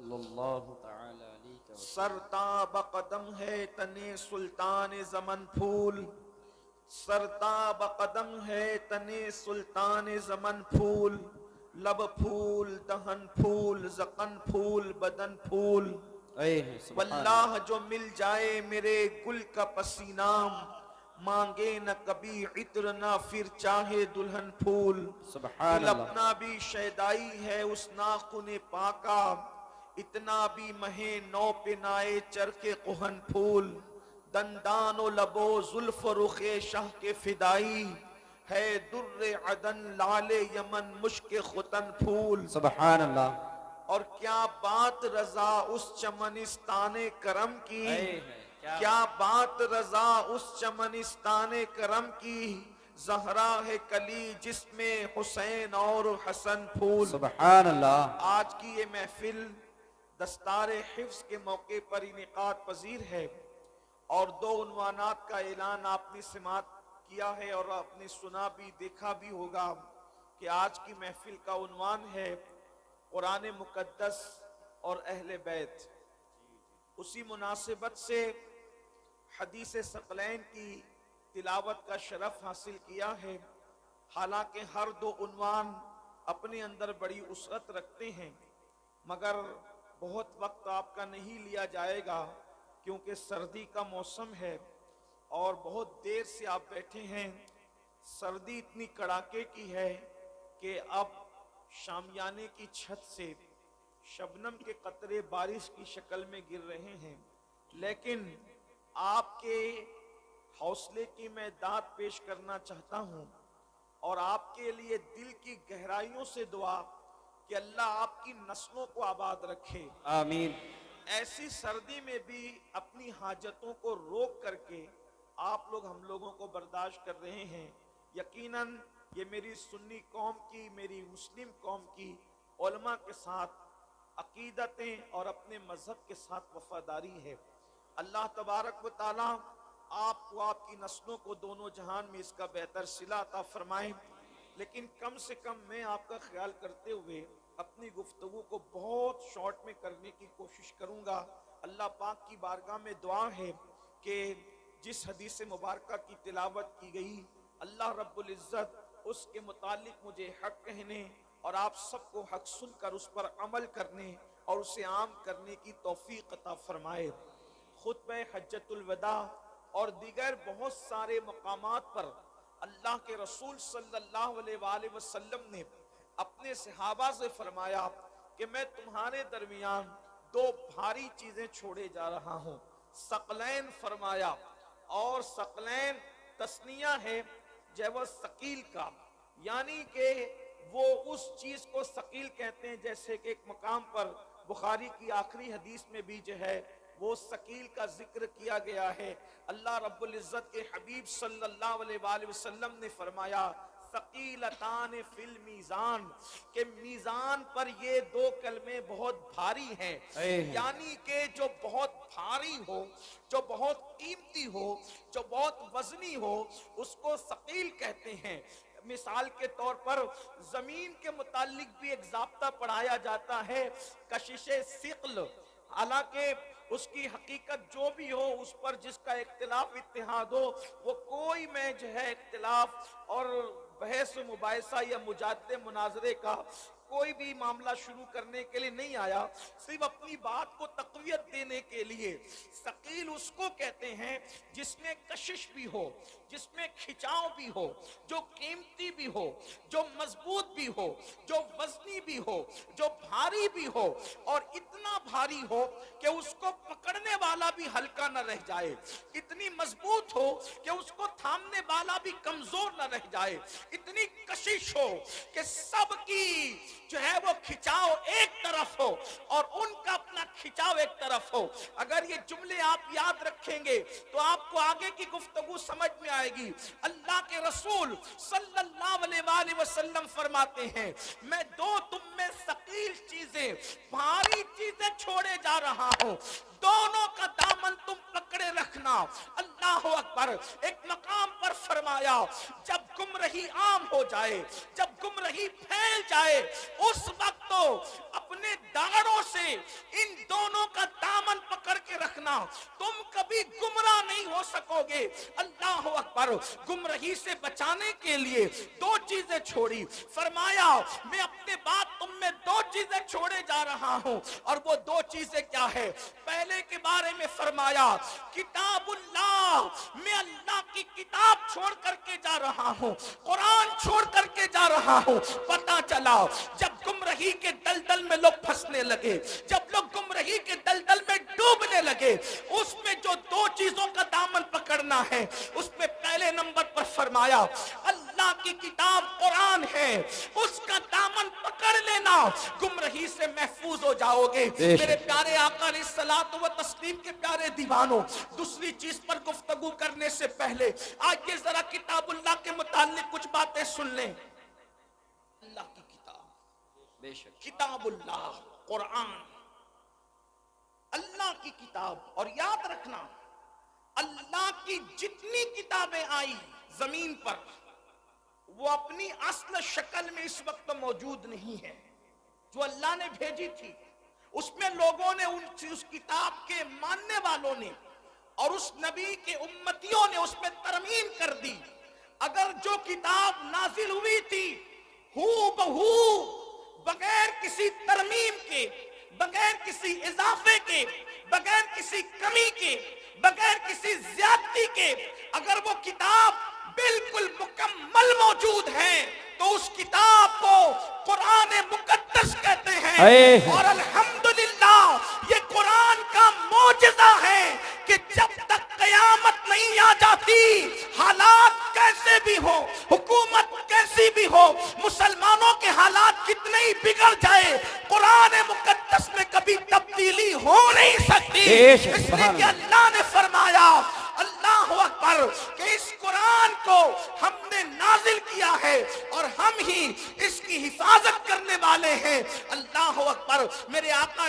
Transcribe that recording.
صلی اللہ تعالی علیہ وسلم۔ سرتاب قدم ہے تنے سلطان زمن پھول، سرتاب قدم ہے تنے سلطان زمن پھول، لب پھول دہن پھول زقن پھول بدن پھول، واللہ جو مل جائے میرے گل کا پسینام، مانگے نہ کبھی عطر نہ پھر چاہے دلہن پھول، سبحان دل اللہ۔ اپنا بھی شیدائی ہے اس ناخن پاکا، اتنا بھی مہے نو پنائے چرخ قہن پھول، دندان و لبو زلف رخ شاہ کے فدائی، ہے در عدن لال یمن مشک ختن پھول۔ سبحان اللہ۔ اور کیا بات رضا اس چمنستان کرم کی، کیا بات رضا اس چمنستان کرم کی، زہرا ہے کلی جس میں حسین اور حسن پھول۔ سبحان اللہ۔ آج کی یہ محفل دستار حفظ کے موقع پر انعقاد پذیر ہے، اور دو عنوانات کا اعلان آپ نے سماعت کیا ہے اور آپ نے سنا بھی دیکھا بھی ہوگا کہ آج کی محفل کا عنوان ہے قرآن مقدس اور اہل بیت۔ اسی مناسبت سے حدیث ثقلین کی تلاوت کا شرف حاصل کیا ہے، حالانکہ ہر دو عنوان اپنے اندر بڑی وسعت رکھتے ہیں، مگر بہت وقت آپ کا نہیں لیا جائے گا کیونکہ سردی کا موسم ہے اور بہت دیر سے آپ بیٹھے ہیں۔ سردی اتنی کڑاکے کی ہے کہ اب شامیانے کی چھت سے شبنم کے قطرے بارش کی شکل میں گر رہے ہیں، لیکن آپ کے حوصلے کی میں داد پیش کرنا چاہتا ہوں اور آپ کے لیے دل کی گہرائیوں سے دعا کہ اللہ آپ کی نسلوں کو آباد رکھے۔ آمین۔ ایسی سردی میں بھی اپنی حاجتوں کو روک کر کے آپ لوگ ہم لوگوں کو برداشت کر رہے ہیں۔ یقیناً یہ میری سنی قوم کی، میری مسلم قوم کی علماء کے ساتھ عقیدتیں اور اپنے مذہب کے ساتھ وفاداری ہے۔ اللہ تبارک و تعالی آپ کو آپ کی نسلوں کو دونوں جہان میں اس کا بہتر صلہ عطا فرمائے، لیکن کم سے کم میں آپ کا خیال کرتے ہوئے اپنی گفتگو کو بہت شارٹ میں کرنے کی کوشش کروں گا۔ اللہ پاک کی بارگاہ میں دعا ہے کہ جس حدیث مبارکہ کی تلاوت کی گئی، اللہ رب العزت اس کے متعلق مجھے حق کہنے اور آپ سب کو حق سن کر اس پر عمل کرنے اور اسے عام کرنے کی توفیق عطا فرمائے۔ خطبہ حجۃ الوداع اور دیگر بہت سارے مقامات پر اللہ کے رسول صلی اللہ علیہ وآلہ وسلم نے اپنے صحابہ سے فرمایا کہ میں تمہارے درمیان دو بھاری چیزیں چھوڑے جا رہا ہوں۔ ثقلین فرمایا، اور ثقلین تسنیہ ہے جو ثقیل کا، یعنی کہ وہ اس چیز کو ثقیل کہتے ہیں، جیسے کہ ایک مقام پر بخاری کی آخری حدیث میں بھی جو ہے وہ ثقیل کا ذکر کیا گیا ہے۔ اللہ رب العزت کے حبیب صلی اللہ علیہ وآلہ وسلم نے فرمایا ثقیلتان فی المیزان، کہ میزان پر یہ دو کلمے بہت بھاری ہیں، یعنی کہ جو بہت بھاری ہو، جو بہت قیمتی ہو، جو بہت وزنی ہو، اس کو ثقیل کہتے ہیں۔ مثال کے طور پر زمین کے متعلق بھی ایک ضابطہ پڑھایا جاتا ہے، کشش ثقل، حالانکہ اس کی حقیقت جو بھی ہو، اس پر جس کا اختلاف اتحاد ہو، وہ کوئی میں جو ہے اختلاف اور بحث و مباحثہ یا مجادلے مناظرے کا کوئی بھی معاملہ شروع کرنے کے لیے نہیں آیا، صرف اپنی بات کو تقویت دینے کے لیے۔ ثقیل اس کو کہتے ہیں جس میں کشش بھی ہو، جس میں کھچاؤ بھی ہو، جو قیمتی بھی ہو، جو مضبوط بھی ہو، جو وزنی بھی ہو، جو بھاری بھی ہو، اور اتنا بھاری ہو کہ اس کو پکڑنے والا بھی ہلکا نہ رہ جائے، اتنی مضبوط ہو کہ اس کو تھامنے والا بھی کمزور نہ رہ جائے، اتنی کشش ہو کہ سب کی جو ہے وہ کھچاؤ ایک طرف ہو اور ان کا اپنا کھچاؤ ایک طرف ہو۔ اگر یہ جملے آپ یاد رکھیں گے تو آپ کو آگے کی گفتگو سمجھ میں آئے گی۔ اللہ کے رسول صلی اللہ علیہ وآلہ وسلم فرماتے ہیں میں دو تم میں ثقیل چیزیں، بھاری چیزیں چھوڑے جا رہا ہوں، دونوں کا دامن تم پکڑے رکھنا۔ اللہ اکبر۔ ایک مقام پر فرمایا جب گمراہی عام ہو جائے، جب گمراہی پھیل جائے، اس وقت تو اپنے داڑوں سے ان دونوں کا دامن پکڑ کے رکھنا، تم کبھی گمراہ نہیں ہو سکو گے۔ اللہ اکبر۔ گمراہی سے بچانے کے لیے دو چیزیں چھوڑی، فرمایا میں اپنے بعد تم میں دو چیزیں چھوڑے جا رہا ہوں، اور وہ دو چیزیں کیا ہے؟ پہلے کے بارے میں فرمایا کتاب اللہ، میں اللہ کی کتاب چھوڑ کر کے جا رہا ہوں، قرآن چھوڑ کر کے جا رہا ہوں۔ پتہ چلا جب گمراہی کے دلدل میں لوگ پھنسنے لگے، جب لوگ گمراہی کے دلدل میں ڈوبنے لگے، اس میں جو دو چیزوں کا دامن پکڑنا ہے، اس میں پہلے نمبر پر فرمایا اللہ کی کتاب قرآن ہے، اس کا دامن پکڑ لینا، گمراہی سے محفوظ ہو جاؤ گے۔ میرے پیارے آقا علیہ الصلوۃ والتسلیم کے پیارے دیوانوں، دوسری چیز پر گفتگو کرنے سے پہلے آئیے ذرا کتاب اللہ کے متعلق کچھ باتیں سن لیں۔ اللہ کی کتاب، بے شک کتاب اللہ قرآن، اللہ کی کتاب، اور یاد رکھنا اللہ کی جتنی کتابیں آئی زمین پر وہ اپنی اصل شکل میں اس وقت موجود نہیں ہے۔ جو اللہ نے بھیجی تھی اس میں لوگوں نے اس کتاب کے ماننے والوں نے اور اس نبی کے امتیوں نے اس میں ترمیم کر دی۔ اگر جو کتاب نازل ہوئی تھی ہو بہو، بغیر کسی ترمیم کے، بغیر کسی اضافے کے، بغیر کسی کمی کے، بغیر کسی زیادتی کے، اگر وہ کتاب بالکل مکمل موجود ہے تو اس کتاب کو قرآن مقدس کہتے ہیں۔ اور الحمدللہ یہ قرآن کا معجزہ ہے کہ جب تک قیامت نہیں آ جاتی، حالات کیسے بھی ہو، حکومت کیسی بھی ہو، مسلمانوں کے حالات کتنے ہی بگڑ جائے، قرآن مقدس میں کبھی تبدیلی ہو نہیں سکتی۔ اس لیے کہ اللہ نے فرمایا اللہ اکبر کہ اس قرآن کو ہم نے نازل کیا ہے اور ہم ہی اس کی حفاظت کرنے والے ہیں۔ اللہ اکبر۔ میرے آقا